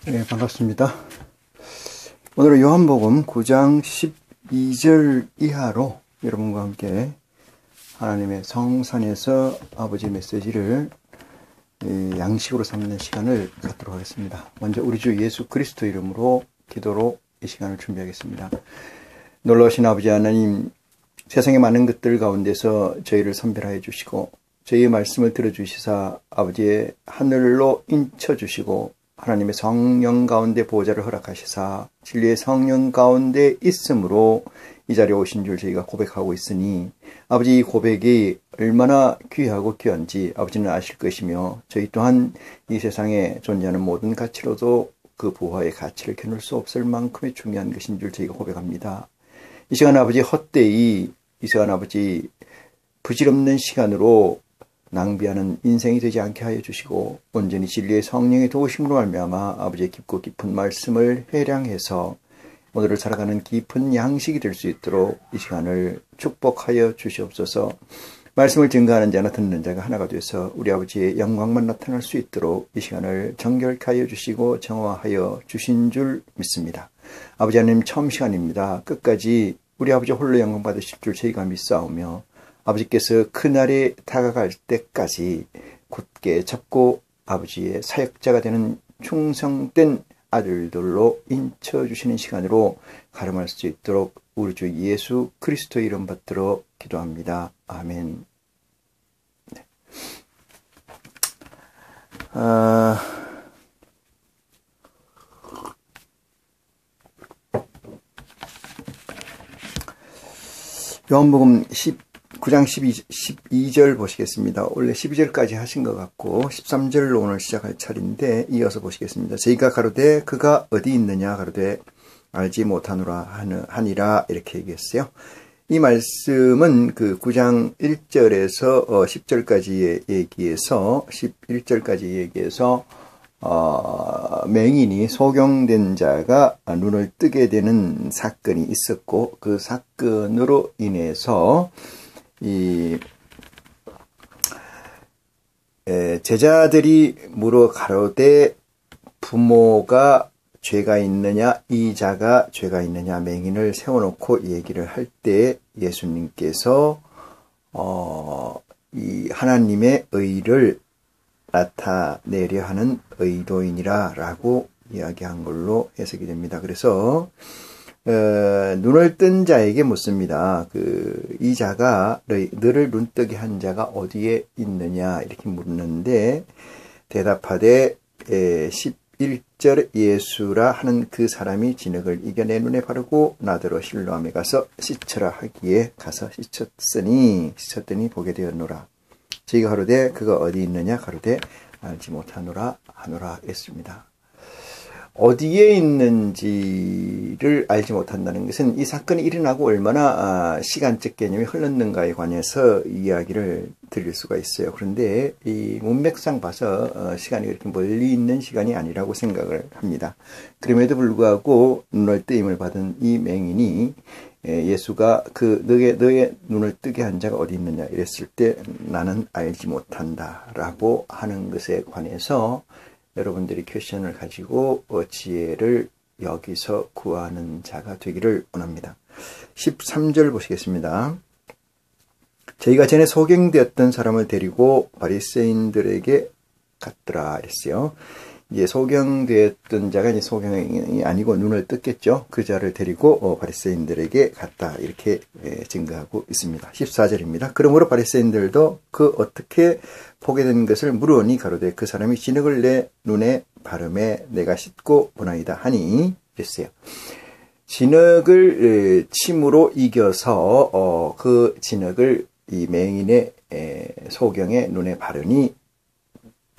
네, 반갑습니다. 오늘은 요한복음 9장 12절 이하로 여러분과 함께 하나님의 성산에서 아버지 메시지를 양식으로 삼는 시간을 갖도록 하겠습니다. 먼저 우리 주 예수 그리스도 이름으로 기도로 이 시간을 준비하겠습니다. 놀라우신 아버지 하나님, 세상의 많은 것들 가운데서 저희를 선별하여 주시고 저희의 말씀을 들어주시사 아버지의 하늘로 인쳐주시고 하나님의 성령 가운데 보호자를 허락하시사 진리의 성령 가운데 있으므로 이 자리에 오신 줄 저희가 고백하고 있으니 아버지, 이 고백이 얼마나 귀하고 귀한지 아버지는 아실 것이며 저희 또한 이 세상에 존재하는 모든 가치로도 그 부활의 가치를 겨눌 수 없을 만큼의 중요한 것인 줄 저희가 고백합니다. 이 시간 아버지, 헛되이 이 시간 아버지 부질없는 시간으로 낭비하는 인생이 되지 않게 하여 주시고 온전히 진리의 성령의 도우심으로 말미암아 아버지의 깊고 깊은 말씀을 회량해서 오늘을 살아가는 깊은 양식이 될 수 있도록 이 시간을 축복하여 주시옵소서. 말씀을 증거하는 자나 듣는 자가 하나가 돼서 우리 아버지의 영광만 나타날 수 있도록 이 시간을 정결케 하여 주시고 정화하여 주신 줄 믿습니다. 아버지 하나님, 처음 시간입니다. 끝까지 우리 아버지 홀로 영광 받으실 줄 저희가 믿사오며 아버지께서 그날이 다가갈 때까지 굳게 잡고 아버지의 사역자가 되는 충성된 아들들로 인쳐주시는 시간으로 가름할 수 있도록 우리 주 예수 그리스도의 이름 받들어 기도합니다. 아멘. 네. 요한복음 9장 12절 보시겠습니다. 원래 12절까지 하신 것 같고 13절로 오늘 시작할 차례인데 이어서 보시겠습니다. 저희가 가로되 그가 어디 있느냐 가로되 알지 못하노라 하니라 이렇게 얘기했어요. 이 말씀은 그 9장 1절에서 10절까지 얘기해서 11절까지 얘기해서 맹인이 소경된 자가 눈을 뜨게 되는 사건이 있었고 그 사건으로 인해서 제자들이 물어 가로되 부모가 죄가 있느냐, 이 자가 죄가 있느냐, 맹인을 세워놓고 얘기를 할 때 예수님께서 이 하나님의 의를 나타내려 하는 의도인이라 라고 이야기한 걸로 해석이 됩니다. 그래서 눈을 뜬 자에게 묻습니다. 이 자가 너를 눈뜨게 한 자가 어디에 있느냐 이렇게 묻는데 대답하되 11절 예수라 하는 그 사람이 진흙을 이겨 내 눈에 바르고 나더러 실로암에 가서 씻으라 하기에 가서 씻었더니 보게 되었노라. 저희가 가로되 그가 어디 있느냐 가로되 알지 못하노라 하노라 했습니다. 어디에 있는지를 알지 못한다는 것은 이 사건이 일어나고 얼마나 시간적 개념이 흘렀는가에 관해서 이야기를 드릴 수가 있어요. 그런데 이 문맥상 봐서 시간이 그렇게 멀리 있는 시간이 아니라고 생각을 합니다. 그럼에도 불구하고 눈을 뜨임을 받은 이 맹인이 예수가 너의 눈을 뜨게 한 자가 어디 있느냐 이랬을 때 나는 알지 못한다 라고 하는 것에 관해서 여러분들이 퀘션을 가지고 지혜를 여기서 구하는 자가 되기를 원합니다. 13절 보시겠습니다. 저희가 전에 소경되었던 사람을 데리고 바리새인들에게 갔더라 이랬어요. 이제 소경되었던 자가 이제 소경이 아니고 눈을 떴겠죠. 그 자를 데리고 바리새인들에게 갔다 이렇게 증거하고 있습니다. 14절입니다. 그러므로 바리새인들도 그 어떻게 보게 된 것을 물으니 가로되 그 사람이 진흙을 내 눈에 바르매 내가 씻고 보나이다 하니 이랬어요. 진흙을 침으로 이겨서 그 진흙을 이 맹인의 소경의 눈에 바르니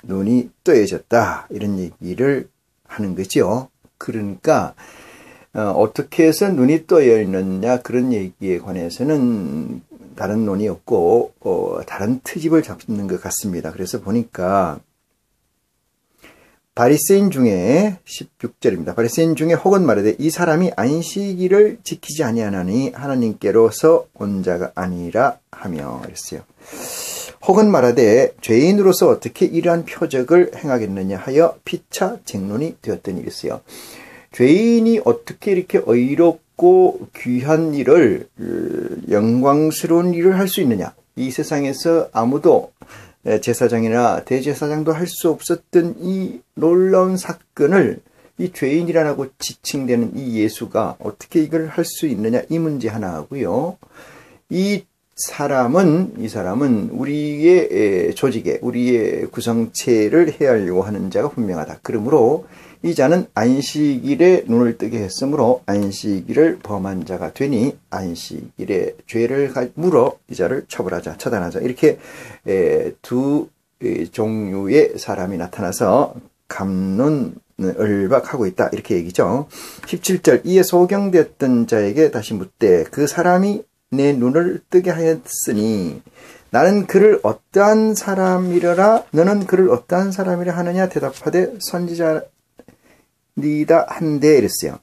눈이 떠여졌다 이런 얘기를 하는 거죠. 그러니까 어떻게 해서 눈이 떠여 있느냐 그런 얘기에 관해서는 다른 논이 없고 다른 트집을 잡는 것 같습니다. 그래서 보니까 바리새인 중에 16절입니다. 바리새인 중에 혹은 말하되 이 사람이 안식일을 지키지 아니하나니 하나님께로서 온 자가 아니라 하며 그랬어요. 혹은 말하되 죄인으로서 어떻게 이러한 표적을 행하겠느냐 하여 피차 쟁론이 되었더니 이랬어요. 죄인이 어떻게 이렇게 의롭고 귀한 일을, 영광스러운 일을 할 수 있느냐. 이 세상에서 아무도 제사장이나 대제사장도 할 수 없었던 이 놀라운 사건을 이 죄인이라고 지칭되는 이 예수가 어떻게 이걸 할 수 있느냐, 이 문제 하나 하고요. 이 사람은 우리의 조직에, 우리의 구성체를 해하려고 하는 자가 분명하다. 그러므로 이 자는 안식일에 눈을 뜨게 했으므로 안식일을 범한 자가 되니 안식일에 죄를 물어 이 자를 처벌하자, 처단하자. 이렇게 두 종류의 사람이 나타나서 갑론을박하고 있다, 이렇게 얘기죠. 17절, 이에 소경되었던 자에게 다시 묻되 그 사람이 내 눈을 뜨게 하였으니 나는 그를 어떠한 사람이라, 너는 그를 어떠한 사람이라 하느냐 대답하되 선지자니다 한데 이랬어요.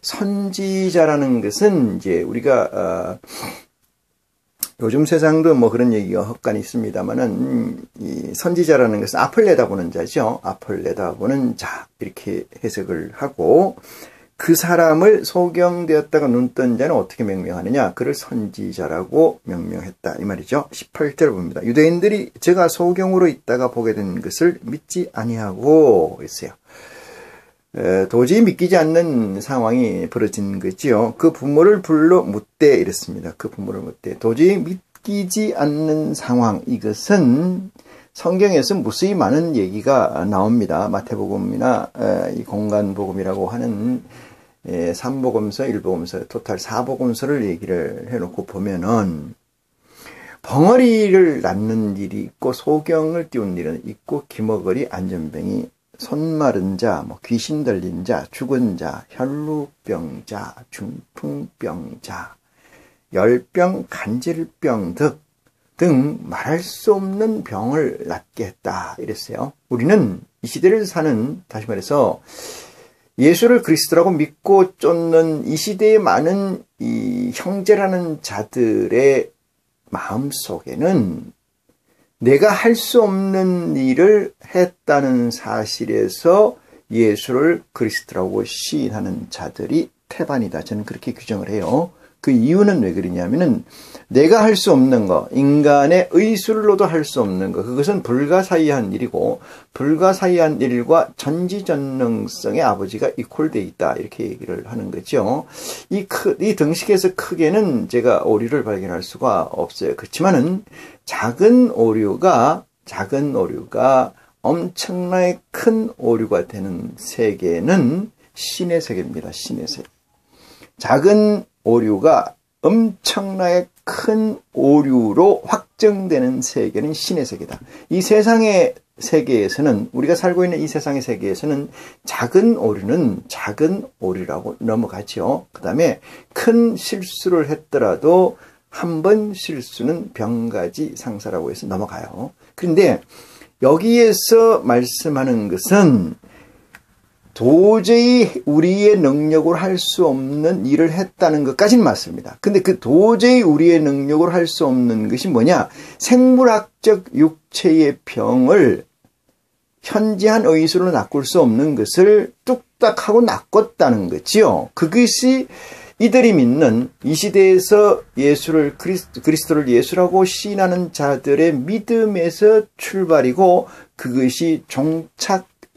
선지자라는 것은 이제 우리가 요즘 세상도 뭐 그런 얘기가 헛간이 있습니다만은, 이 선지자라는 것은 앞을 내다보는 자죠. 앞을 내다보는 자, 이렇게 해석을 하고, 그 사람을 소경되었다가 눈 뜬 자는 어떻게 명명하느냐? 그를 선지자라고 명명했다, 이 말이죠. 18절 봅니다. 유대인들이 제가 소경으로 있다가 보게 된 것을 믿지 아니하고 있어요. 도저히 믿기지 않는 상황이 벌어진 거지요. 그 부모를 불러 묻되 이랬습니다. 그 부모를 묻되 도저히 믿기지 않는 상황, 이것은 성경에서 무수히 많은 얘기가 나옵니다. 마태복음이나 이 공간복음이라고 하는 3복음서, 1복음서, 토탈 4복음서를 얘기를 해놓고 보면은 벙어리를 낳는 일이 있고 소경을 띄운 일은 있고 기머거리, 안전병이, 손 마른 자, 귀신 들린 자, 죽은 자, 혈루병자, 중풍병자, 열병, 간질병 등 말할 수 없는 병을 낫게 했다, 이랬어요. 우리는 이 시대를 사는, 다시 말해서 예수를 그리스도라고 믿고 쫓는 이 시대의 많은 이 형제라는 자들의 마음속에는 내가 할 수 없는 일을 했다는 사실에서 예수를 그리스도라고 시인하는 자들이 태반이다. 저는 그렇게 규정을 해요. 그 이유는 왜 그러냐면은 내가 할 수 없는 거, 인간의 의술로도 할 수 없는 거, 그것은 불가사의한 일이고 불가사의한 일과 전지전능성의 아버지가 이퀄되어 있다, 이렇게 얘기를 하는 거죠. 이 등식에서 크게는 제가 오류를 발견할 수가 없어요. 그렇지만은 작은 오류가 엄청나게 큰 오류가 되는 세계는 신의 세계입니다. 신의 세계. 작은 오류가 엄청나게 큰 오류로 확정되는 세계는 신의 세계다. 이 세상의 세계에서는, 우리가 살고 있는 이 세상의 세계에서는 작은 오류는 작은 오류라고 넘어가죠. 그 다음에 큰 실수를 했더라도 한 번 실수는 병가지 상사라고 해서 넘어가요. 그런데 여기에서 말씀하는 것은 도저히 우리의 능력으로 할 수 없는 일을 했다는 것까지는 맞습니다. 근데 그 도저히 우리의 능력으로 할 수 없는 것이 뭐냐? 생물학적 육체의 병을 현지한 의술로 낚을 수 없는 것을 뚝딱하고 낚았다는 거지요. 그것이 이들이 믿는 이 시대에서 예수를 그리스도를 예수라고 시인하는 자들의 믿음에서 출발이고 그것이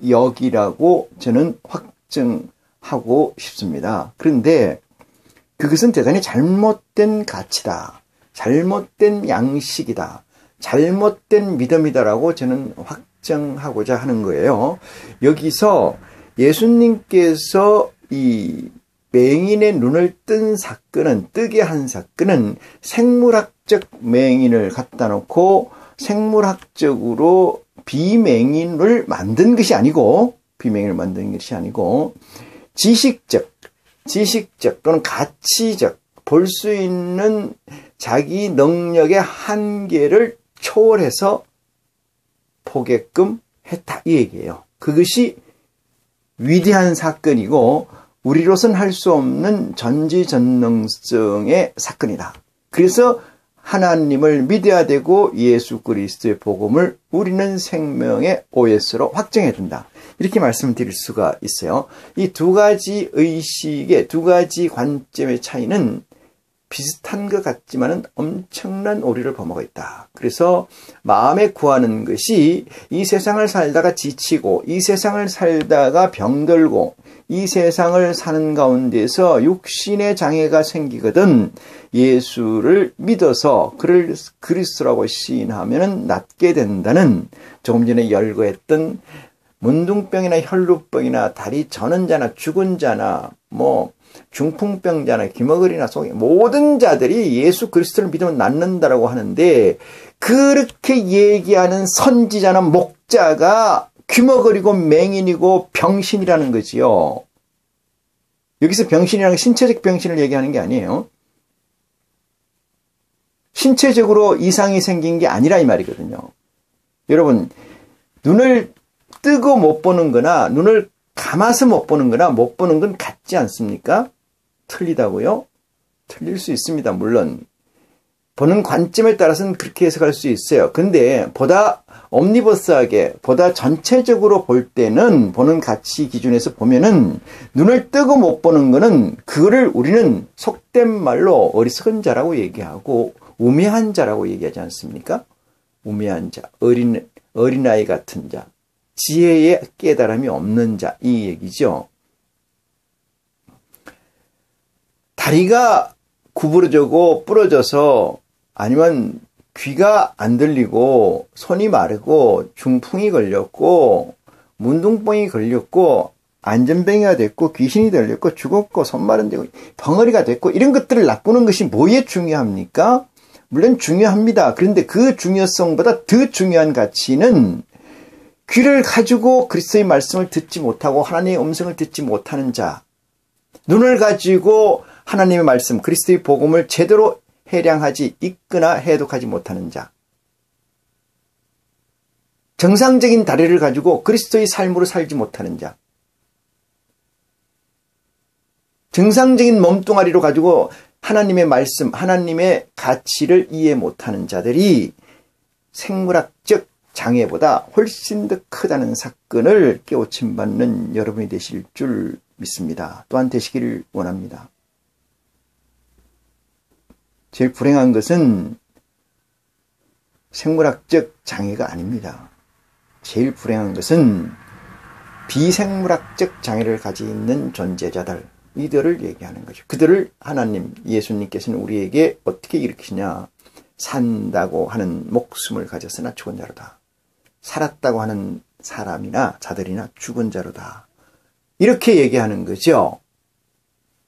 종착역이라고 저는 확증하고 싶습니다. 그런데 그것은 대단히 잘못된 가치다, 잘못된 양식이다, 잘못된 믿음이다라고 저는 확정하고자 하는 거예요. 여기서 예수님께서 이 맹인의 눈을 뜨게 한 사건은 생물학적 맹인을 갖다 놓고 생물학적으로 비맹인을 만든 것이 아니고, 지식적 또는 가치적, 볼 수 있는 자기 능력의 한계를 초월해서 보게끔 했다, 이 얘기예요. 그것이 위대한 사건이고 우리로서는 할 수 없는 전지전능성의 사건이다. 그래서 하나님을 믿어야 되고 예수 그리스도의 복음을 우리는 생명의 OS로 확정해야 된다. 이렇게 말씀드릴 수가 있어요. 이 두 가지 의식의 두 가지 관점의 차이는 비슷한 것 같지만은 엄청난 오류를 범하고 있다. 그래서 마음에 구하는 것이 이 세상을 살다가 지치고 이 세상을 살다가 병들고 이 세상을 사는 가운데서 육신의 장애가 생기거든 예수를 믿어서 그를 그리스도라고 시인하면 낫게 된다는 조금 전에 열거했던 문둥병이나 혈루병이나 다리 저는 자나 죽은 자나 중풍병자나 기머거리나 속에 모든 자들이 예수 그리스도를 믿으면 낫는다라고 하는데 그렇게 얘기하는 선지자나 목자가 귀머거리고 맹인이고 병신이라는 거지요. 여기서 병신이라는 게 신체적 병신을 얘기하는 게 아니에요. 신체적으로 이상이 생긴 게 아니라 이 말이거든요. 여러분, 눈을 뜨고 못 보는 거나 눈을 감아서 못 보는 거나 못 보는 건 같지 않습니까? 틀리다고요? 틀릴 수 있습니다. 물론 보는 관점에 따라서는 그렇게 해석할 수 있어요. 근데 보다 옴니버스하게 보다 전체적으로 볼 때는 보는 가치 기준에서 보면은 눈을 뜨고 못 보는 거는 그거를 우리는 속된 말로 어리석은 자라고 얘기하고 우매한 자라고 얘기하지 않습니까? 우매한 자, 어린아이 같은 자, 지혜의 깨달음이 없는 자, 이 얘기죠. 다리가 구부러지고 부러져서 아니면 귀가 안 들리고 손이 마르고 중풍이 걸렸고 문둥병이 걸렸고 안전병이가 됐고 귀신이 들렸고 죽었고 손 마른 데고 벙어리가 됐고 이런 것들을 낚고는 것이 뭐에 중요합니까? 물론 중요합니다. 그런데 그 중요성보다 더 중요한 가치는 귀를 가지고 그리스도의 말씀을 듣지 못하고 하나님의 음성을 듣지 못하는 자, 눈을 가지고 하나님의 말씀, 그리스도의 복음을 제대로 해량하지 읽거나 해독하지 못하는 자, 정상적인 다리를 가지고 그리스도의 삶으로 살지 못하는 자, 정상적인 몸뚱아리로 가지고 하나님의 말씀, 하나님의 가치를 이해 못하는 자들이 생물학적 장애보다 훨씬 더 크다는 사건을 깨우침받는 여러분이 되실 줄 믿습니다. 또한 되시기를 원합니다. 제일 불행한 것은 생물학적 장애가 아닙니다. 제일 불행한 것은 비생물학적 장애를 가지고 있는 존재자들, 이들을 얘기하는 거죠. 그들을 하나님, 예수님께서는 우리에게 어떻게 일으키냐. 산다고 하는 목숨을 가졌으나 죽은 자로다. 살았다고 하는 사람이나 자들이나 죽은 자로다. 이렇게 얘기하는 거죠.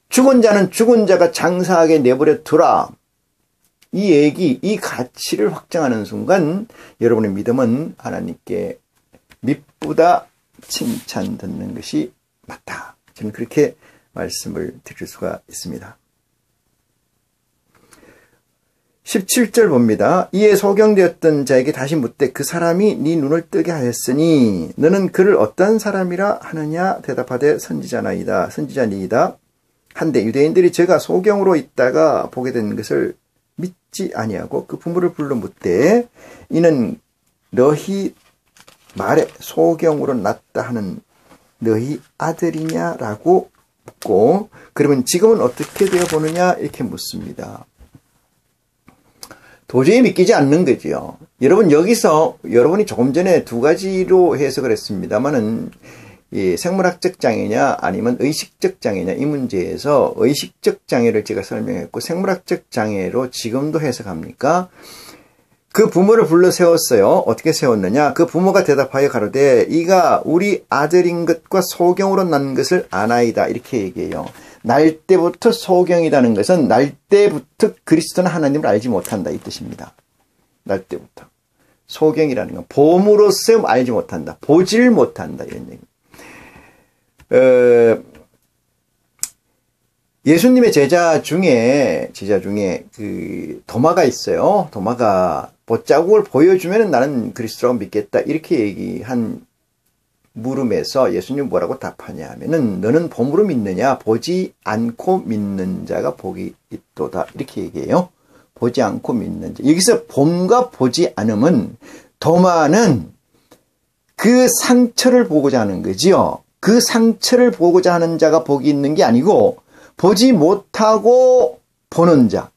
죽은 자는 죽은 자가 장사하게 내버려 두라. 이 얘기, 이 가치를 확정하는 순간 여러분의 믿음은 하나님께 미쁘다 칭찬 듣는 것이 맞다. 저는 그렇게 말씀을 드릴 수가 있습니다. 17절 봅니다. 이에 소경되었던 자에게 다시 묻되 그 사람이 네 눈을 뜨게 하였으니 너는 그를 어떤 사람이라 하느냐 대답하되 선지자니이다 한데 유대인들이 제가 소경으로 있다가 보게 된 것을 믿지 아니하고 그 부모를 불러 묻되 이는 너희 말에 소경으로 났다 하는 너희 아들이냐라고 묻고 그러면 지금은 어떻게 되어 보느냐 이렇게 묻습니다. 도저히 믿기지 않는 거지요. 여러분 여기서 여러분이 조금 전에 두 가지로 해석을 했습니다만은 이 생물학적 장애냐 아니면 의식적 장애냐 이 문제에서 의식적 장애를 제가 설명했고 생물학적 장애로 지금도 해석합니까? 그 부모를 불러 세웠어요. 어떻게 세웠느냐? 그 부모가 대답하여 가로되 이가 우리 아들인 것과 소경으로 난 것을 아나이다 이렇게 얘기해요. 날 때부터 소경이라는 것은 날 때부터 그리스도는 하나님을 알지 못한다 이 뜻입니다. 날 때부터 소경이라는 건 봄으로써 알지 못한다, 보질 못한다 이런 얘기. 예수님의 제자 중에 그 도마가 있어요. 도마가 못자국을 보여주면 나는 그리스도라고 믿겠다 이렇게 얘기한 물음에서 예수님 뭐라고 답하냐 하면은 너는 봄으로 믿느냐 보지 않고 믿는 자가 복이 있도다 이렇게 얘기해요. 보지 않고 믿는 자. 여기서 봄과 보지 않음은 도마는 그 상처를 보고자 하는 거지요. 그 상처를 보고자 하는 자가 복이 있는 게 아니고 보지 못하고 보는 자.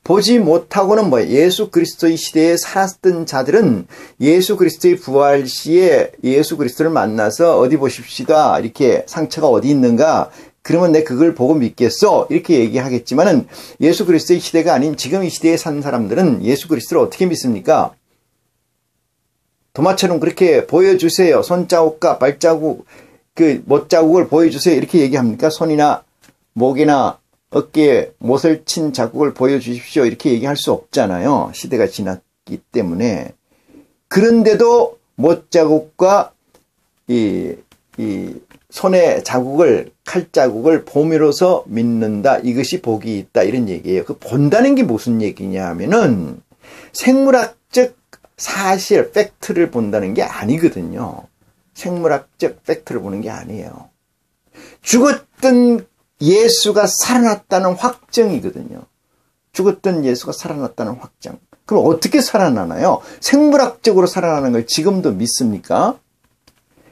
보지 못하고는 뭐예요? 예수 그리스도의 시대에 살았던 자들은 예수 그리스도의 부활 시에 예수 그리스도를 만나서 어디 보십시다. 이렇게 상처가 어디 있는가? 그러면 내 그걸 보고 믿겠어. 이렇게 얘기하겠지만은 예수 그리스도의 시대가 아닌 지금 이 시대에 산 사람들은 예수 그리스도를 어떻게 믿습니까? 도마처럼 그렇게 보여주세요. 손자국과 발자국, 그 못자국을 보여주세요. 이렇게 얘기합니까? 손이나 목이나 어깨에 못을 친 자국을 보여주십시오. 이렇게 얘기할 수 없잖아요. 시대가 지났기 때문에. 그런데도 못자국과 이 손의 자국을, 칼자국을 봄으로서 믿는다. 이것이 복이 있다. 이런 얘기예요. 그 본다는 게 무슨 얘기냐 하면은 생물학적 사실, 팩트를 본다는 게 아니거든요. 생물학적 팩트를 보는 게 아니에요. 죽었던 예수가 살아났다는 확정이거든요. 죽었던 예수가 살아났다는 확정. 그럼 어떻게 살아나나요? 생물학적으로 살아나는 걸 지금도 믿습니까?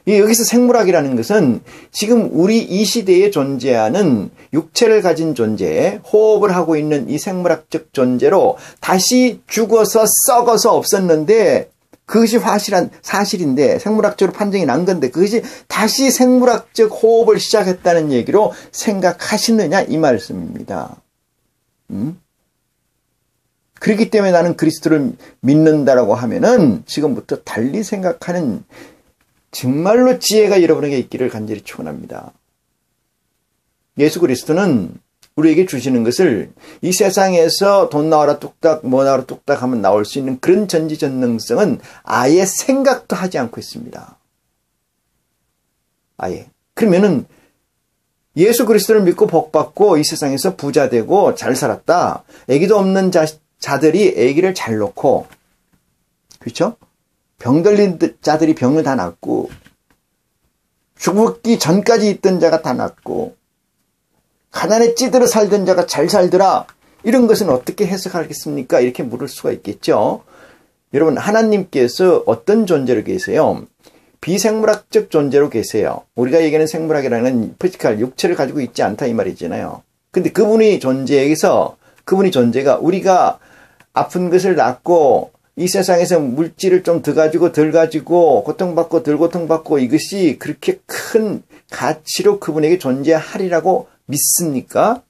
여기서 생물학이라는 것은 지금 우리 이 시대에 존재하는 육체를 가진 존재, 호흡을 하고 있는 이 생물학적 존재로 다시 죽어서 썩어서 없었는데 그것이 확실한 사실인데 생물학적으로 판정이 난 건데 그것이 다시 생물학적 호흡을 시작했다는 얘기로 생각하시느냐 이 말씀입니다. 그렇기 때문에 나는 그리스도를 믿는다라고 하면은 지금부터 달리 생각하는 정말로 지혜가 여러분에게 있기를 간절히 축원합니다. 예수 그리스도는 우리에게 주시는 것을 이 세상에서 돈 나와라 뚝딱 뭐 나와라 뚝딱 하면 나올 수 있는 그런 전지전능성은 아예 생각도 하지 않고 있습니다. 아예. 그러면은 예수 그리스도를 믿고 복받고 이 세상에서 부자 되고 잘 살았다. 아기도 없는 자들이 아기를 잘 놓고, 그렇죠? 병 걸린 자들이 병을 다 낫고, 죽기 전까지 있던 자가 다 낫고, 가난에 찌들어 살던 자가 잘 살더라. 이런 것은 어떻게 해석하겠습니까? 이렇게 물을 수가 있겠죠. 여러분, 하나님께서 어떤 존재로 계세요? 비생물학적 존재로 계세요. 우리가 얘기하는 생물학이라는 피지컬, 육체를 가지고 있지 않다 이 말이잖아요. 근데 그분이 존재가 우리가 아픈 것을 낫고 이 세상에서 물질을 좀 더 가지고 덜 가지고 고통받고 덜 고통받고 이것이 그렇게 큰 가치로 그분에게 존재하리라고 믿습니까?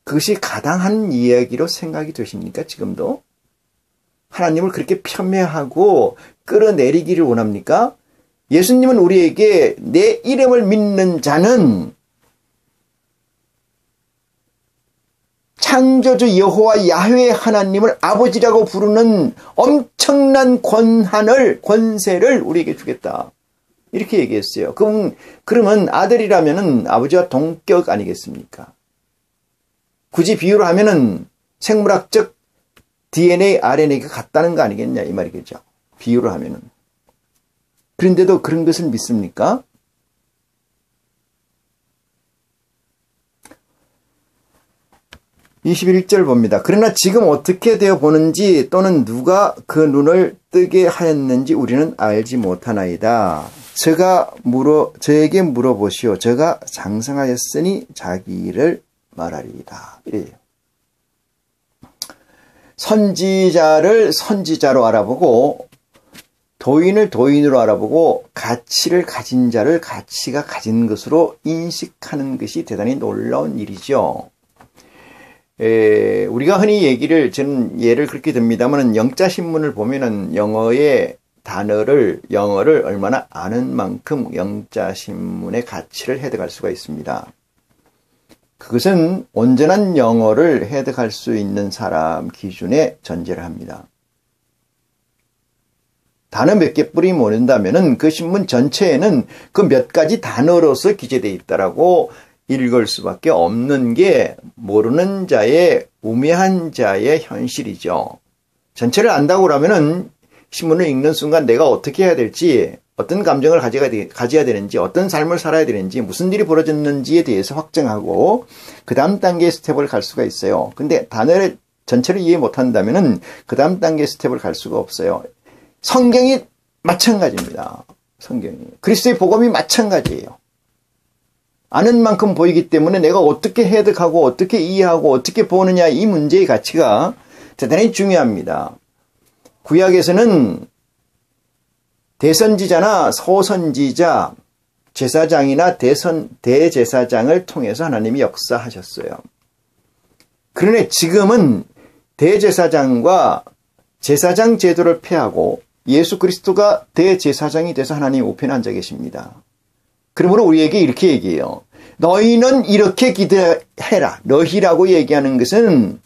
그것이 가당한 이야기로 생각이 되십니까? 지금도? 하나님을 그렇게 폄훼하고 끌어내리기를 원합니까? 예수님은 우리에게 내 이름을 믿는 자는 창조주 여호와 야훼 하나님을 아버지라고 부르는 엄청난 권세를 우리에게 주겠다. 이렇게 얘기했어요. 그러면 아들이라면은 아버지와 동격 아니겠습니까? 굳이 비유를 하면은 생물학적 DNA, RNA가 같다는 거 아니겠냐 이 말이겠죠. 비유를 하면은. 그런데도 그런 것을 믿습니까? (21절) 봅니다. 그러나 지금 어떻게 되어 보는지 또는 누가 그 눈을 뜨게 하였는지 우리는 알지 못하나이다. 저에게 물어보시오. 저가 장성하였으니 자기 일을 말하리이다. 이래요. 선지자를 선지자로 알아보고 도인을 도인으로 알아보고 가치를 가진 자를 가치가 가진 것으로 인식하는 것이 대단히 놀라운 일이죠. 우리가 흔히 저는 예를 그렇게 듭니다만 영자신문을 보면은 영어의 영어를 얼마나 아는 만큼 영자신문의 가치를 해석할 수가 있습니다. 그것은 온전한 영어를 해석할 수 있는 사람 기준에 전제를 합니다. 단어 몇 개 뿌리 모른다면은 그 신문 전체에는 그 몇 가지 단어로서 기재되어 있다라고 읽을 수밖에 없는 게 모르는 자의 우매한 자의 현실이죠. 전체를 안다고 하면은 신문을 읽는 순간 내가 어떻게 해야 될지, 어떤 감정을 가져야 되는지, 어떤 삶을 살아야 되는지, 무슨 일이 벌어졌는지에 대해서 확정하고 그 다음 단계의 스텝을 갈 수가 있어요. 근데 단어를 전체를 이해 못한다면은 그 다음 단계 스텝을 갈 수가 없어요. 성경이 마찬가지입니다. 성경이. 그리스도의 복음이 마찬가지예요. 아는 만큼 보이기 때문에 내가 어떻게 해석하고 어떻게 이해하고 어떻게 보느냐 이 문제의 가치가 대단히 중요합니다. 구약에서는 대선지자나 소선지자, 제사장이나 대제사장을 통해서 하나님이 역사하셨어요. 그러나 지금은 대제사장과 제사장 제도를 폐하고 예수 그리스도가 대제사장이 돼서 하나님 우편에 앉아 계십니다. 그러므로 우리에게 이렇게 얘기해요. 너희는 이렇게 기도해라. 너희라고 얘기하는 것은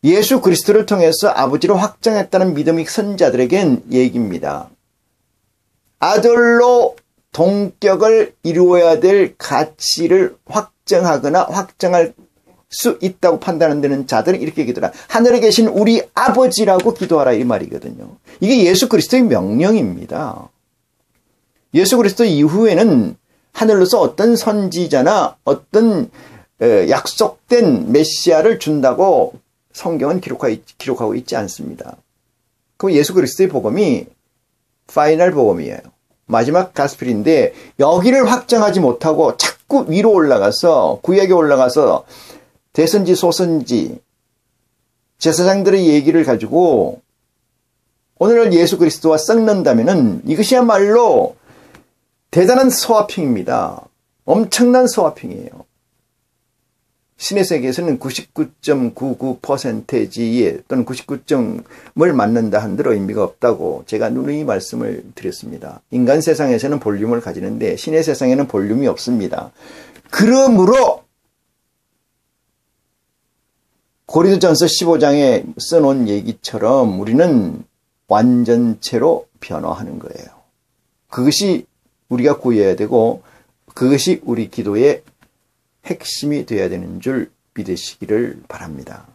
예수 그리스도를 통해서 아버지로 확정했다는 믿음의 선자들에겐 얘기입니다. 아들로 동격을 이루어야 될 가치를 확정하거나 확정할 수 있다고 판단하는 데는 자들은 이렇게 기도하라. 하늘에 계신 우리 아버지라고 기도하라 이 말이거든요. 이게 예수 그리스도의 명령입니다. 예수 그리스도 이후에는 하늘로서 어떤 선지자나 어떤 약속된 메시아를 준다고 성경은 기록하고 있지 않습니다. 그럼 예수 그리스도의 복음이 파이널 복음이에요. 마지막 가스펠인데 여기를 확정하지 못하고 자꾸 위로 올라가서 구약에 올라가서 대선지 소선지 제사장들의 얘기를 가지고 오늘날 예수 그리스도와 썩는다면은 이것이야말로 대단한 소화핑입니다. 엄청난 소화핑이에요. 신의 세계에서는 99.99%의 또는 99점을 맞는다 한들 의미가 없다고 제가 누누이 말씀을 드렸습니다. 인간 세상에서는 볼륨을 가지는데 신의 세상에는 볼륨이 없습니다. 그러므로 고린도전서 15장에 써놓은 얘기처럼 우리는 완전체로 변화하는 거예요. 그것이 우리가 구해야 되고 그것이 우리 기도의 핵심이 되어야 되는 줄 믿으시기를 바랍니다.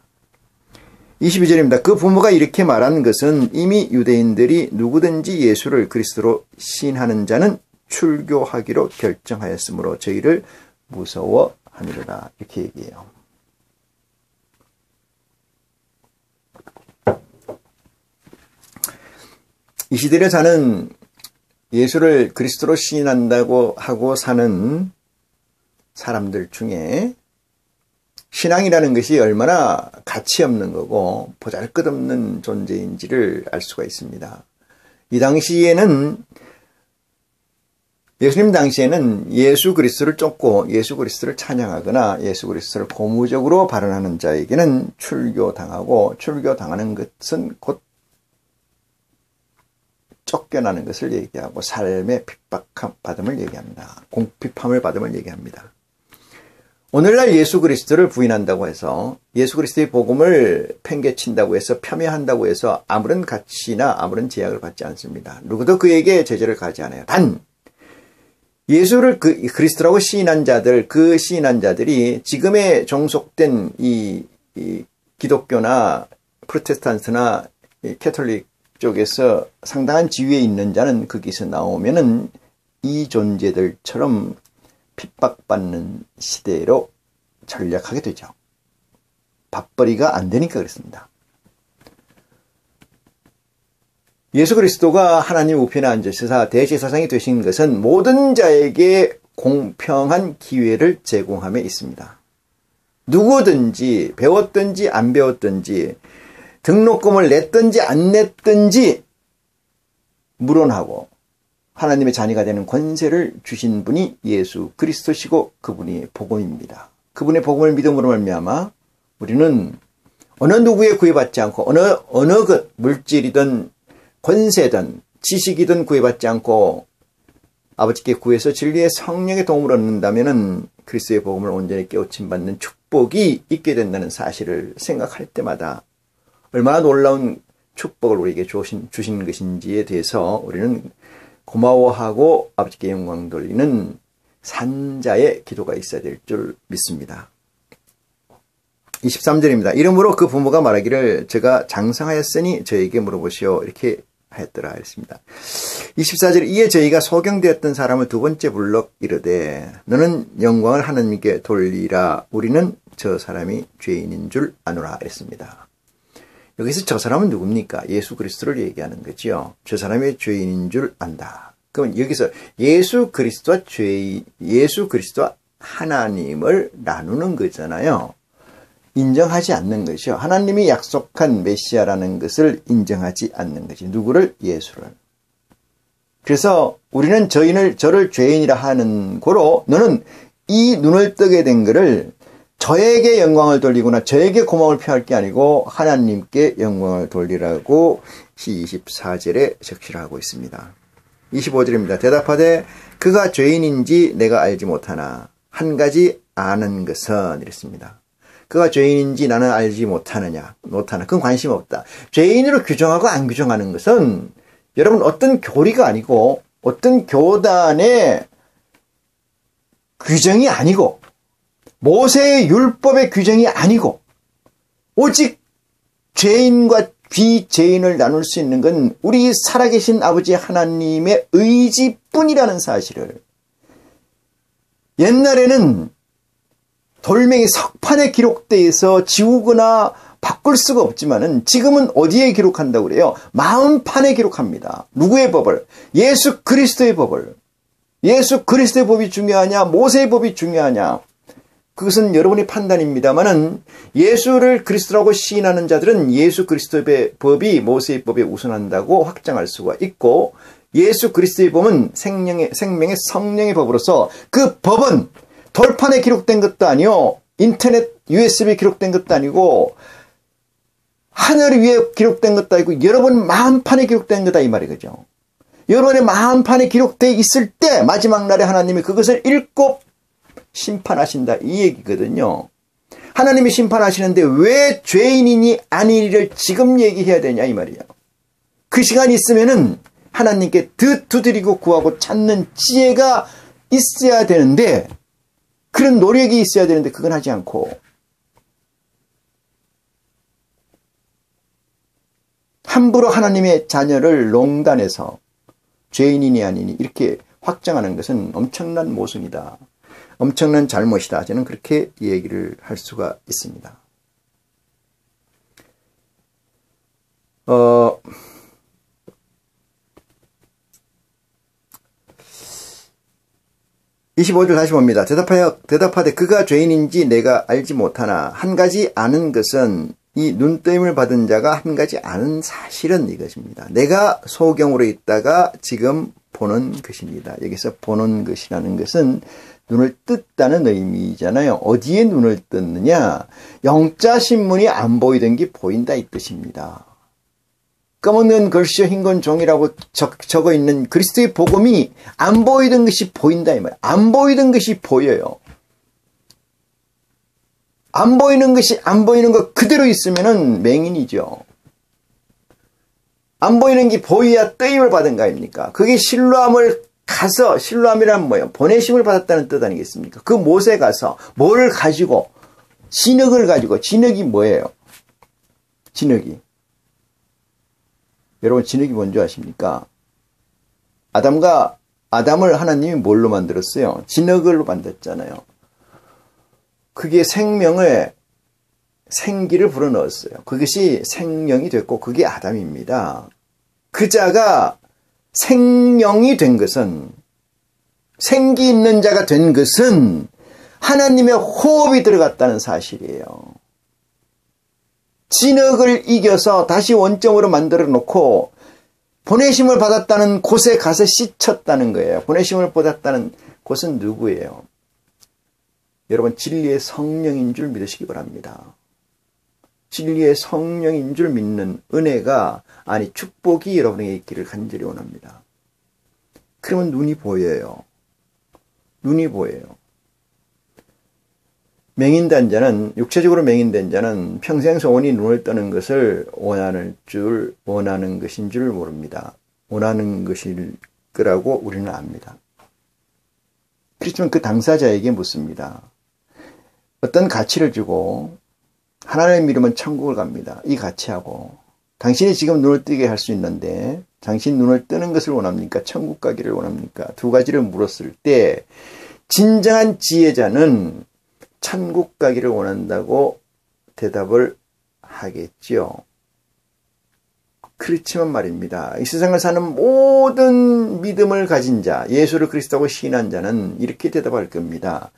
22절입니다. 그 부모가 이렇게 말한 것은 이미 유대인들이 누구든지 예수를 그리스도로 시인하는 자는 출교하기로 결정하였으므로 저희를 무서워하느라 이렇게 얘기해요. 이 시대를 사는 예수를 그리스도로 시인한다고 하고 사는 사람들 중에 신앙이라는 것이 얼마나 가치 없는 거고 보잘것없는 존재인지를 알 수가 있습니다. 이 당시에는 예수님 당시에는 예수 그리스도를 쫓고 예수 그리스도를 찬양하거나 예수 그리스도를 고무적으로 발언하는 자에게는 출교당하고 출교당하는 것은 곧 쫓겨나는 것을 얘기하고 삶의 핍박받음을 얘기합니다. 공핍함을 받음을 얘기합니다. 오늘날 예수 그리스도를 부인한다고 해서 예수 그리스도의 복음을 팽개친다고 해서 폄훼한다고 해서 아무런 가치나 아무런 제약을 받지 않습니다. 누구도 그에게 제재를 가하지 않아요. 단 예수를 그리스도라고 시인한 자들, 그 시인한 자들이 지금의 종속된 이 기독교나 프로테스탄트나 캐톨릭 쪽에서 상당한 지위에 있는 자는 거기서 나오면은 이 존재들처럼 핍박받는 시대로 전략하게 되죠. 밥벌이가 안 되니까 그렇습니다. 예수 그리스도가 하나님 우편에 앉으셔서 대제사장이 되신 것은 모든 자에게 공평한 기회를 제공함에 있습니다. 누구든지 배웠든지 안 배웠든지 등록금을 냈든지 안 냈든지 물론하고 하나님의 자녀가 되는 권세를 주신 분이 예수 그리스도시고 그분이 복음입니다. 그분의 복음을 믿음으로 말미암아 우리는 어느 누구에 구애받지 않고 어느 것 물질이든 권세든 지식이든 구애받지 않고 아버지께 구해서 진리의 성령의 도움을 얻는다면은 그리스도의 복음을 온전히 깨우침 받는 축복이 있게 된다는 사실을 생각할 때마다 얼마나 놀라운 축복을 우리에게 주신 것인지에 대해서 우리는 고마워하고 아버지께 영광 돌리는 산자의 기도가 있어야 될 줄 믿습니다. 23절입니다. 이러므로 그 부모가 말하기를 제가 장성하였으니 저에게 물어보시오. 이렇게 하였더라 했습니다. 24절 이에 저희가 소경되었던 사람을 두 번째 불러 이르되 너는 영광을 하나님께 돌리라 우리는 저 사람이 죄인인 줄 아노라 했습니다. 여기서 저 사람은 누굽니까? 예수 그리스도를 얘기하는 거죠. 저 사람이 죄인인 줄 안다. 그럼 여기서 예수 그리스도와 하나님을 나누는 거잖아요. 인정하지 않는 것이요. 하나님이 약속한 메시아라는 것을 인정하지 않는 것이 누구를? 예수를. 그래서 우리는 저를 죄인이라 하는 고로 너는 이 눈을 뜨게 된 것을 저에게 영광을 돌리거나 저에게 고마움을 표할 게 아니고 하나님께 영광을 돌리라고 24절에 적시하고 있습니다. 25절입니다. 대답하되 그가 죄인인지 내가 알지 못하나 한 가지 아는 것은 이랬습니다. 그가 죄인인지 나는 알지 못하나. 그건 관심 없다. 죄인으로 규정하고 안 규정하는 것은 여러분 어떤 교리가 아니고 어떤 교단의 규정이 아니고 모세의 율법의 규정이 아니고 오직 죄인과 비죄인을 나눌 수 있는 건 우리 살아계신 아버지 하나님의 의지뿐이라는 사실을 옛날에는 돌멩이 석판에 기록되어 있어 지우거나 바꿀 수가 없지만은 지금은 어디에 기록한다고 그래요? 마음판에 기록합니다. 누구의 법을? 예수 그리스도의 법을. 예수 그리스도의 법이 중요하냐? 모세의 법이 중요하냐? 그것은 여러분의 판단입니다만은 예수를 그리스도라고 시인하는 자들은 예수 그리스도의 법이 모세의 법에 우선한다고 확장할 수가 있고 예수 그리스도의 법은 생명의 성령의 법으로서 그 법은 돌판에 기록된 것도 아니요 인터넷 USB에 기록된 것도 아니고 하늘 위에 기록된 것도 아니고 여러분 마음판에 기록된 거다 이 말이죠. 여러분의 마음판에 기록되어 있을 때 마지막 날에 하나님이 그것을 읽고 심판하신다 이 얘기거든요. 하나님이 심판하시는데 왜 죄인이니 아니니를 지금 얘기해야 되냐 이 말이에요. 그 시간이 있으면은 하나님께 두드리고 구하고 찾는 지혜가 있어야 되는데 그런 노력이 있어야 되는데 그건 하지 않고 함부로 하나님의 자녀를 농단해서 죄인이니 아니니 이렇게 확정하는 것은 엄청난 모순이다. 엄청난 잘못이다. 저는 그렇게 얘기를 할 수가 있습니다. 25절 다시 봅니다. 대답하되 그가 죄인인지 내가 알지 못하나 한 가지 아는 것은 이 눈떠임을 받은 자가 한 가지 아는 사실은 이것입니다. 내가 소경으로 있다가 지금 보는 것입니다. 여기서 보는 것이라는 것은 눈을 뜯다는 의미잖아요. 어디에 눈을 뜯느냐? 영자신문이 안 보이던 게 보인다 이 뜻입니다. 검은 글씨와 흰건 종이라고 적어 있는 그리스도의 복음이 안 보이던 것이 보인다 이 말이에요. 안 보이던 것이 보여요. 안 보이는 것이 안 보이는 것 그대로 있으면은 맹인이죠. 안 보이는 게 보여야 뜨임을 받은 거 아닙니까? 그게 실로암을 가서 실로암이란 뭐예요? 보내심을 받았다는 뜻 아니겠습니까? 그 못에 가서 뭐를 가지고 진흙을 가지고 진흙이 뭐예요? 진흙이 여러분 진흙이 뭔지 아십니까? 아담을 하나님이 뭘로 만들었어요? 진흙으로 만들었잖아요. 그게 생기를 불어넣었어요. 그것이 생명이 됐고 그게 아담입니다. 그 자가 생명이 된 것은 생기 있는 자가 된 것은 하나님의 호흡이 들어갔다는 사실이에요. 진흙을 이겨서 다시 원점으로 만들어 놓고 보내심을 받았다는 곳에 가서 씻혔다는 거예요. 보내심을 받았다는 곳은 누구예요? 여러분 진리의 성령인 줄 믿으시기 바랍니다. 진리의 성령인 줄 믿는 은혜가 아니 축복이 여러분에게 있기를 간절히 원합니다. 그러면 눈이 보여요. 눈이 보여요. 맹인된 자는 육체적으로 맹인된 자는 평생 소원이 눈을 뜨는 것을 원하는 것인 줄 모릅니다. 원하는 것일 거라고 우리는 압니다. 그렇지만 그 당사자에게 묻습니다. 어떤 가치를 주고 하나님을 믿으면 천국을 갑니다. 이 가치하고 당신이 지금 눈을 뜨게 할 수 있는데 당신 눈을 뜨는 것을 원합니까? 천국 가기를 원합니까? 두 가지를 물었을 때 진정한 지혜자는 천국 가기를 원한다고 대답을 하겠지요. 그렇지만 말입니다. 이 세상을 사는 모든 믿음을 가진 자, 예수를 그리스도고 시인한 자는 이렇게 대답할 겁니다.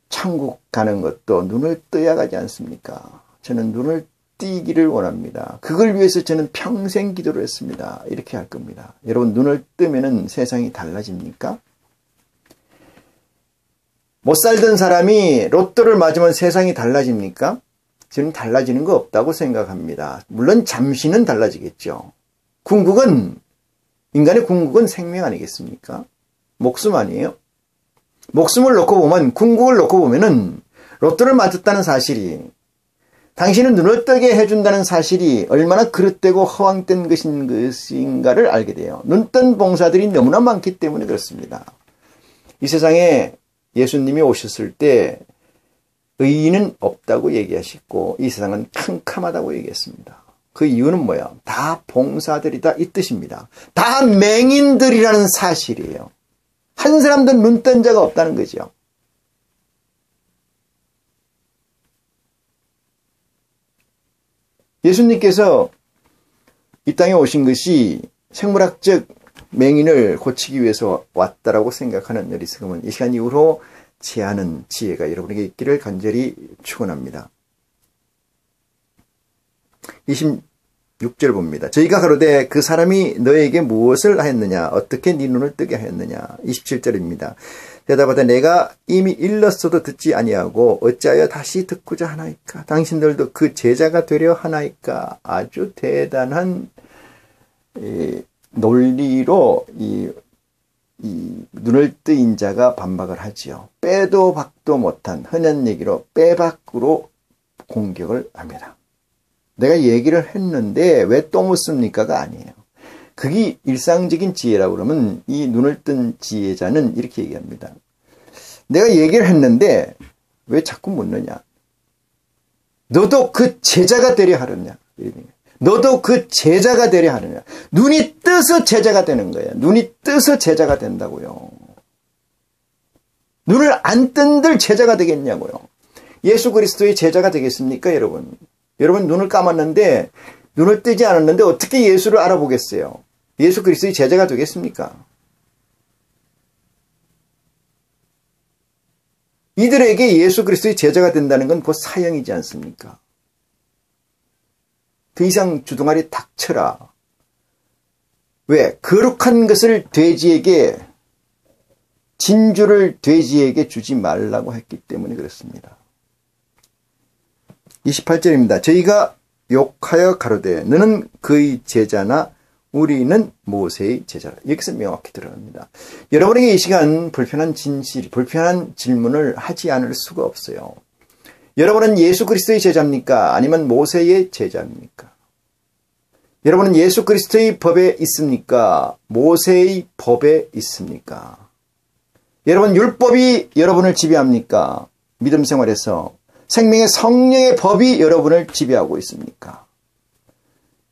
천국 가는 것도 눈을 떠야 가지 않습니까? 저는 눈을 띄기를 원합니다. 그걸 위해서 저는 평생 기도를 했습니다. 이렇게 할 겁니다. 여러분, 눈을 뜨면은 세상이 달라집니까? 못 살던 사람이 로또를 맞으면 세상이 달라집니까? 저는 달라지는 거 없다고 생각합니다. 물론 잠시는 달라지겠죠. 인간의 궁극은 생명 아니겠습니까? 목숨 아니에요? 목숨을 놓고 보면, 궁극을 놓고 보면은 로또를 맞았다는 사실이, 당신은 눈을 뜨게 해준다는 사실이 얼마나 그릇되고 허황된 것인가를 알게 돼요. 눈뜬 봉사들이 너무나 많기 때문에 그렇습니다. 이 세상에 예수님이 오셨을 때 의인은 없다고 얘기하시고 이 세상은 캄캄하다고 얘기했습니다. 그 이유는 뭐야? 다 봉사들이다 이 뜻입니다. 다 맹인들이라는 사실이에요. 한 사람도 눈 뜬 자가 없다는 거죠. 예수님께서 이 땅에 오신 것이 생물학적 맹인을 고치기 위해서 왔다라고 생각하는 어리석음은 이 시간 이후로 제하는 지혜가 여러분에게 있기를 간절히 축원합니다. 26절 봅니다. 저희가 가로되 그 사람이 너에게 무엇을 하였느냐? 어떻게 네 눈을 뜨게 하였느냐? 27절입니다. 대답하되 내가 이미 일렀어도 듣지 아니하고 어찌하여 다시 듣고자 하나이까? 당신들도 그 제자가 되려 하나이까? 아주 대단한 논리로 이 눈을 뜨인 자가 반박을 하지요. 빼도 박도 못한 흔한 얘기로 빼박으로 공격을 합니다. 내가 얘기를 했는데 왜 또 묻습니까가 아니에요. 그게 일상적인 지혜라고 그러면 이 눈을 뜬 지혜자는 이렇게 얘기합니다. 내가 얘기를 했는데 왜 자꾸 묻느냐? 너도 그 제자가 되려 하느냐? 너도 그 제자가 되려 하느냐? 눈이 뜨서 제자가 되는 거예요. 눈이 뜨서 제자가 된다고요. 눈을 안 뜬들 제자가 되겠냐고요. 예수 그리스도의 제자가 되겠습니까, 여러분? 여러분 눈을 감았는데 눈을 뜨지 않았는데 어떻게 예수를 알아보겠어요? 예수 그리스도의 제자가 되겠습니까? 이들에게 예수 그리스도의 제자가 된다는 건 곧 사형이지 않습니까? 더 이상 주둥아리 닥쳐라. 왜? 거룩한 것을 돼지에게, 진주를 돼지에게 주지 말라고 했기 때문에 그렇습니다. 28절입니다. 저희가 욕하여 가로되 너는 그의 제자나 우리는 모세의 제자라. 여기서 명확히 들어갑니다. 여러분에게 이 시간 불편한 질문을 하지 않을 수가 없어요. 여러분은 예수 그리스도의 제자입니까? 아니면 모세의 제자입니까? 여러분은 예수 그리스도의 법에 있습니까? 모세의 법에 있습니까? 여러분 율법이 여러분을 지배합니까? 믿음 생활에서 생명의 성령의 법이 여러분을 지배하고 있습니까?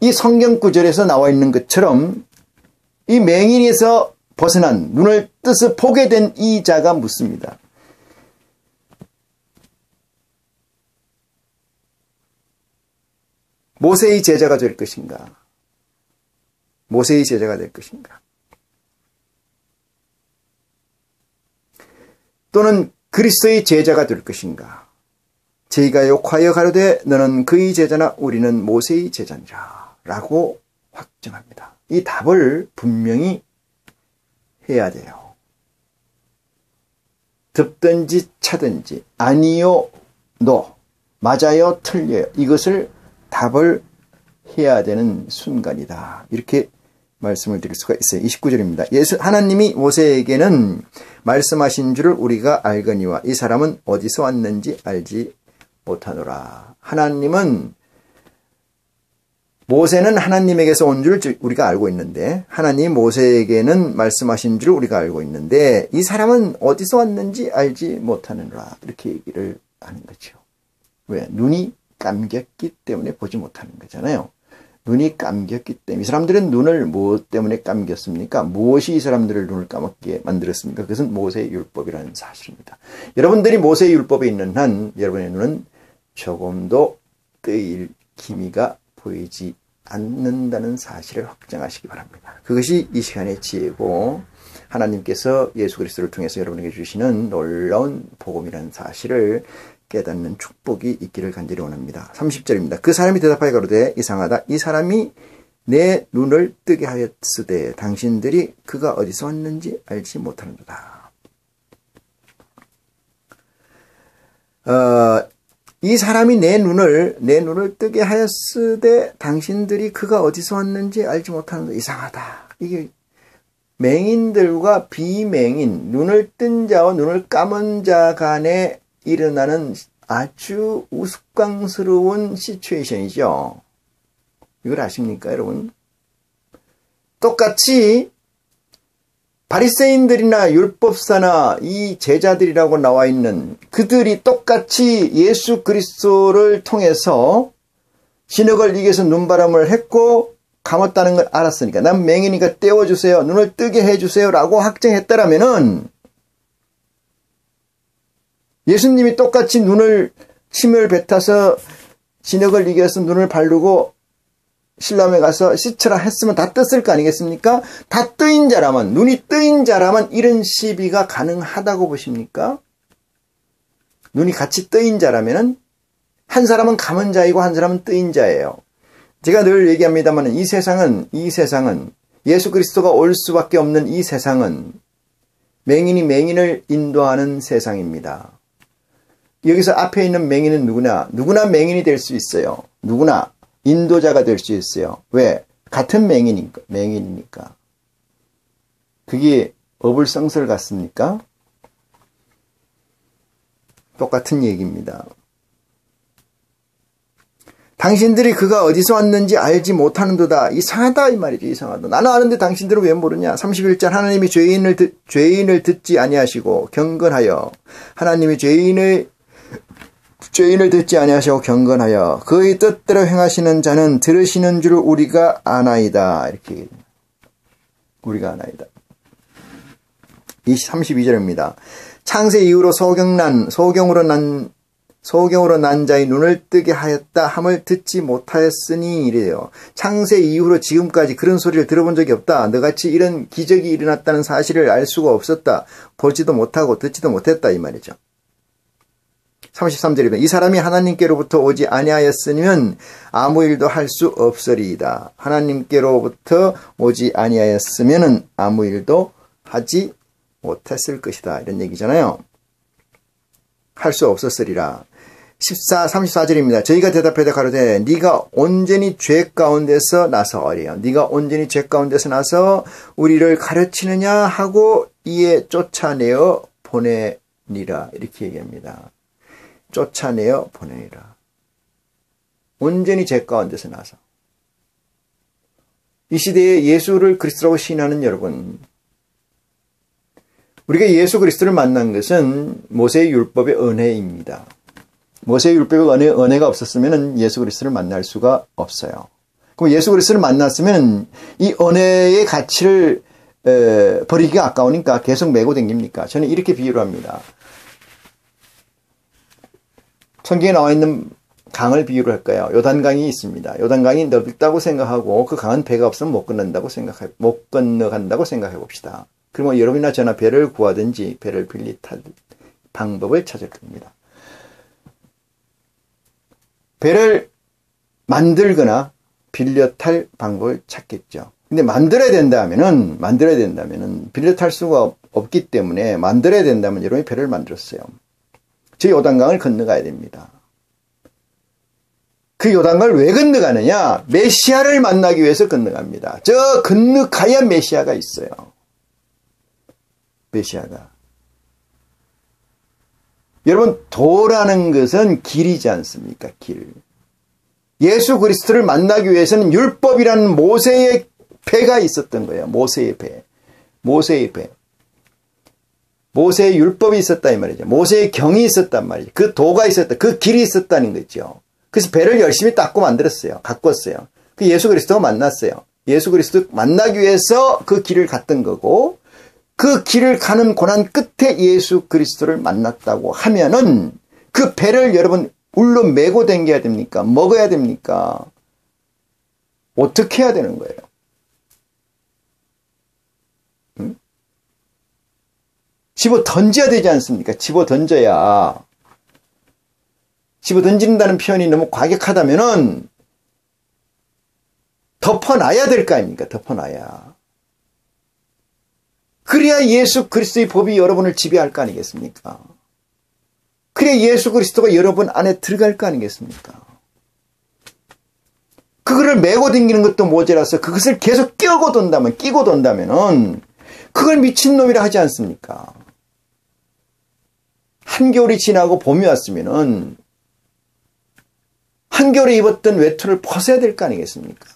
이 성경 구절에서 나와 있는 것처럼 이 맹인에서 벗어난 눈을 뜨서 보게 된 이 자가 묻습니다. 모세의 제자가 될 것인가? 모세의 제자가 될 것인가? 또는 그리스도의 제자가 될 것인가? 저희가 욕하여 가로되 너는 그의 제자나 우리는 모세의 제자니라 라고 확정합니다. 이 답을 분명히 해야 돼요. 덮든지 차든지 아니요, 노, 맞아요, 틀려요. 이것을 답을 해야 되는 순간이다. 이렇게 말씀을 드릴 수가 있어요. 29절입니다. 하나님이 모세에게는 말씀하신 줄을 우리가 알거니와 이 사람은 어디서 왔는지 알지 못하노라. 모세는 하나님에게서 온 줄 우리가 알고 있는데, 하나님 모세에게는 말씀하신 줄 우리가 알고 있는데, 이 사람은 어디서 왔는지 알지 못하느라. 이렇게 얘기를 하는 거죠. 왜? 눈이 감겼기 때문에 보지 못하는 거잖아요. 눈이 감겼기 때문에. 이 사람들은 눈을 무엇 때문에 감겼습니까? 무엇이 이 사람들을 눈을 까맣게 만들었습니까? 그것은 모세의 율법이라는 사실입니다. 여러분들이 모세의 율법에 있는 한 여러분의 눈은 조금도 뜨일 기미가 보이지 않는다는 사실을 확정하시기 바랍니다. 그것이 이 시간의 지혜고 하나님께서 예수 그리스도를 통해서 여러분에게 주시는 놀라운 복음이라는 사실을 깨닫는 축복이 있기를 간절히 원합니다. 30절입니다. 그 사람이 대답하여 가로되 이상하다. 이 사람이 내 눈을 뜨게 하였으되 당신들이 그가 어디서 왔는지 알지 못하는도다. 이 사람이 내 눈을 뜨게 하였으되 당신들이 그가 어디서 왔는지 알지 못하는도다. 이상하다. 이게 맹인들과 비맹인, 눈을 뜬 자와 눈을 감은 자 간에 일어나는 아주 우스꽝스러운 시츄에이션이죠. 이걸 아십니까, 여러분? 똑같이 바리새인들이나 율법사나 이 제자들이라고 나와 있는 그들이 똑같이 예수 그리스도를 통해서 진흙을 이겨서 눈바람을 했고 감았다는 걸 알았으니까 난 맹인이니까 떼어주세요. 눈을 뜨게 해주세요. 라고 확정했다라면은 예수님이 똑같이 눈을 침을 뱉어서 진흙을 이겨서 눈을 바르고 실로암에 가서 씻으라 했으면 다 떴을 거 아니겠습니까? 다 뜨인 자라면, 눈이 뜨인 자라면 이런 시비가 가능하다고 보십니까? 눈이 같이 뜨인 자라면은 한 사람은 감은 자이고 한 사람은 뜨인 자예요. 제가 늘 얘기합니다만 이 세상은 예수 그리스도가 올 수밖에 없는 이 세상은 맹인이 맹인을 인도하는 세상입니다. 여기서 앞에 있는 맹인은 누구나 맹인이 될 수 있어요. 누구나 인도자가 될 수 있어요. 왜? 같은 맹인이니까. 그게 어불성설 같습니까? 똑같은 얘기입니다. 당신들이 그가 어디서 왔는지 알지 못하는도다. 이상하다 이 말이죠. 이상하다. 나는 아는데 당신들은 왜 모르냐. 31절 하나님이 죄인을 듣지 아니하시고 경건하여 하나님이 죄인을 듣지 아니하시고 경건하여 그의 뜻대로 행하시는 자는 들으시는 줄 우리가 아나이다. 이렇게 얘기합니다. 우리가 아나이다. 32절입니다. 창세 이후로 소경으로 난 자의 눈을 뜨게 하였다 함을 듣지 못하였으니 이래요. 창세 이후로 지금까지 그런 소리를 들어본 적이 없다. 너같이 이런 기적이 일어났다는 사실을 알 수가 없었다. 보지도 못하고 듣지도 못했다 이 말이죠. 33절입니다. 이 사람이 하나님께로부터 오지 아니하였으면 아무 일도 할 수 없으리이다. 하나님께로부터 오지 아니하였으면 아무 일도 하지 못했을 것이다. 이런 얘기잖아요. 할 수 없었으리라. 34절입니다. 저희가 대답하되 가로되 네가 온전히 죄 가운데서 나서 어리여. 네가 온전히 죄 가운데서 나서 우리를 가르치느냐 하고 이에 쫓아내어 보내니라. 이렇게 얘기합니다. 쫓아내어 보내니라. 온전히 죄 가운데서 나서. 이 시대에 예수를 그리스도라고 시인하는 여러분, 우리가 예수 그리스도를 만난 것은 모세의 율법의 은혜입니다. 모세의 율법의 은혜가 없었으면 예수 그리스도를 만날 수가 없어요. 그럼 예수 그리스도를 만났으면 이 은혜의 가치를 버리기가 아까우니까 계속 메고 댕깁니까? 저는 이렇게 비유를 합니다. 성경에 나와 있는 강을 비유를 할까요? 요단강이 있습니다. 요단강이 넓다고 생각하고 그 강은 배가 없으면 못 건너간다고 생각해 봅시다. 그러면 여러분이나 저나 배를 구하든지 배를 빌리 탈 방법을 찾을 겁니다. 배를 만들거나 빌려 탈 방법을 찾겠죠. 근데 만들어야 된다면은 빌려 탈 수가 없기 때문에 만들어야 된다면 여러분이 배를 만들었어요. 저 요단강을 건너가야 됩니다. 그 요단강을 왜 건너가느냐? 메시아를 만나기 위해서 건너갑니다. 저 건너가야 메시아가 있어요. 메시아가. 여러분, 도라는 것은 길이지 않습니까? 길. 예수 그리스도를 만나기 위해서는 율법이라는 모세의 배가 있었던 거예요. 모세의 배. 모세의 율법이 있었다 이 말이죠. 모세의 경이 있었단 말이죠. 그 도가 있었다. 그 길이 있었다는 거죠. 그래서 배를 열심히 닦고 만들었어요. 가꿨어요. 예수 그리스도가 만났어요. 예수 그리스도 만나기 위해서 그 길을 갔던 거고, 그 길을 가는 고난 끝에 예수 그리스도를 만났다고 하면은 그 배를 여러분 울로 메고 댕겨야 됩니까? 먹어야 됩니까? 어떻게 해야 되는 거예요? 응? 집어 던져야 되지 않습니까? 집어 던져야. 집어 던진다는 표현이 너무 과격하다면은 덮어놔야 될 거 아닙니까? 덮어놔야. 그래야 예수 그리스도의 법이 여러분을 지배할 거 아니겠습니까? 그래야 예수 그리스도가 여러분 안에 들어갈 거 아니겠습니까? 그거를 메고 다니는 것도 모자라서 그것을 계속 끼고 돈다면은 그걸 미친놈이라 하지 않습니까? 한겨울이 지나고 봄이 왔으면은 한겨울에 입었던 외투를 벗어야 될 거 아니겠습니까?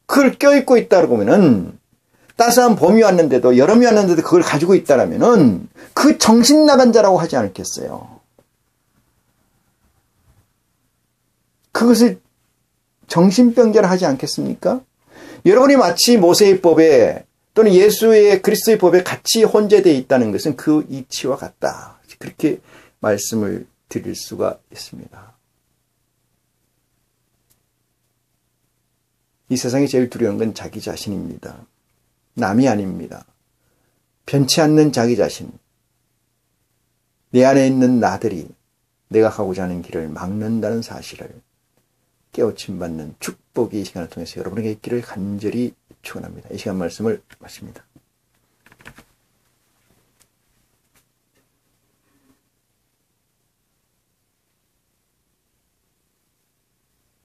그걸 껴입고 있다고 보면은 따스한 봄이 왔는데도 여름이 왔는데도 그걸 가지고 있다라면은 그 정신 나간 자라고 하지 않겠어요? 그것을 정신병자라 하지 않겠습니까? 여러분이 마치 모세의 법에 또는 예수의 그리스도의 법에 같이 혼재되어 있다는 것은 그 이치와 같다. 그렇게 말씀을 드릴 수가 있습니다. 이 세상에 제일 두려운 건 자기 자신입니다. 남이 아닙니다. 변치 않는 자기 자신. 내 안에 있는 나들이 내가 가고자 하는 길을 막는다는 사실을 깨우침 받는 축복이 이 시간을 통해서 여러분에게 있기를 간절히 축원합니다. 이 시간 말씀을 마칩니다.